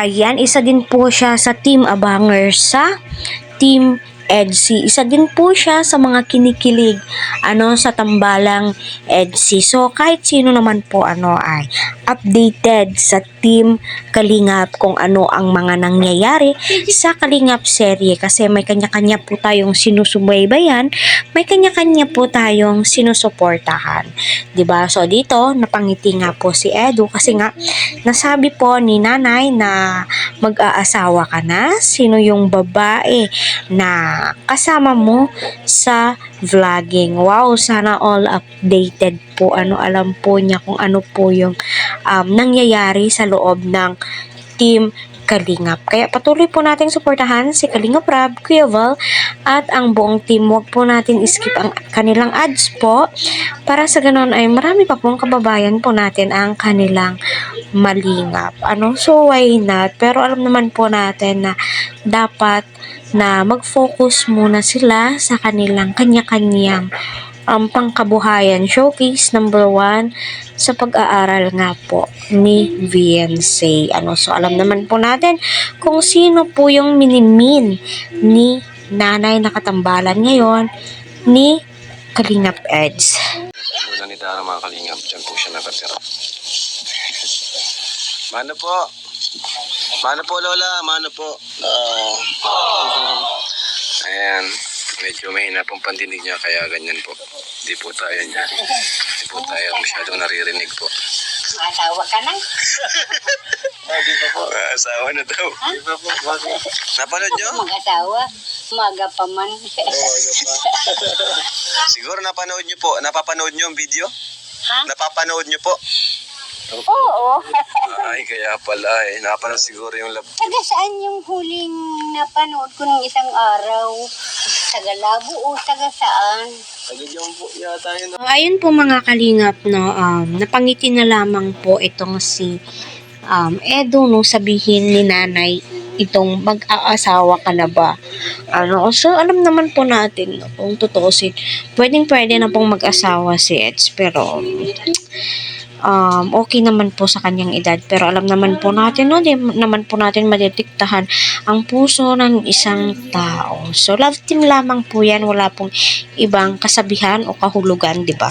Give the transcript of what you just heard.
Ayan, isa din po siya sa Team Abangers sa Team EDSI. Isa din po siya sa mga kinikilig sa tambalang EDSI. So kahit sino naman po ay updated sa Team Kalingap kung ano ang mga nangyayari sa Kalingap serye kasi may kanya-kanya po tayong sinusubaybayan, may kanya-kanya po tayong sinusuportahan. 'Di ba? So dito napangiti nga po si Edu kasi nga nasabi po ni nanay na mag-aasawa ka na. Sino yung babae na kasama mo sa vlogging? Wow, sana all updated po. Alam po niya kung ano po yung nangyayari sa loob ng Team Kalingap. Kaya patuloy po nating suportahan si Kalingap Rab, Kuya Val, at ang buong team. Huwag po natin skip ang kanilang ads po para sa ganon ay marami pa pong kababayan po natin ang kanilang malingap. So why not? Pero alam naman po natin na dapat na mag-focus muna sila sa kanilang kanya-kanyang pangkabuhayan. Showcase number 1 sa pag-aaral nga po ni VNC. So alam naman po natin kung sino po yung minimin ni nanay na katambalan ngayon ni Kalingap Eds. Muna ni Dara mga Kalingap, dyan po siya nakatira. Mano po? Mano po Lola? Mano po? Ayan. Medyo mahina pong pandinig niya kaya ganyan po. Hindi po tayo masyadong naririnig po. Maasawa ka na? Di pa po. Maasawa na daw. Di pa po. Napanood nyo? Mag-asawa, maga pa man. Siguro napanood nyo po. Napapanood nyo ang video? Ha? Napapanood nyo po? Oo. Ay, kaya pala eh. Napanood siguro yung lab. Taga saan yung huling napanood ko ng isang araw? Taga Labo o taga saan? Taga dyan po yata yun. Ayun po mga Kalingap, napangiti na lamang po itong si Edu sabihin ni nanay itong mag-aasawa ka na ba? So alam naman po natin kung tutusin, pwede na pong mag-asawa si Eds pero okay naman po sa kanyang edad pero alam naman po natin di naman po natin madidiktahan ang puso ng isang tao. So love team lamang po yan, wala pong ibang kasabihan o kahulugan, di ba?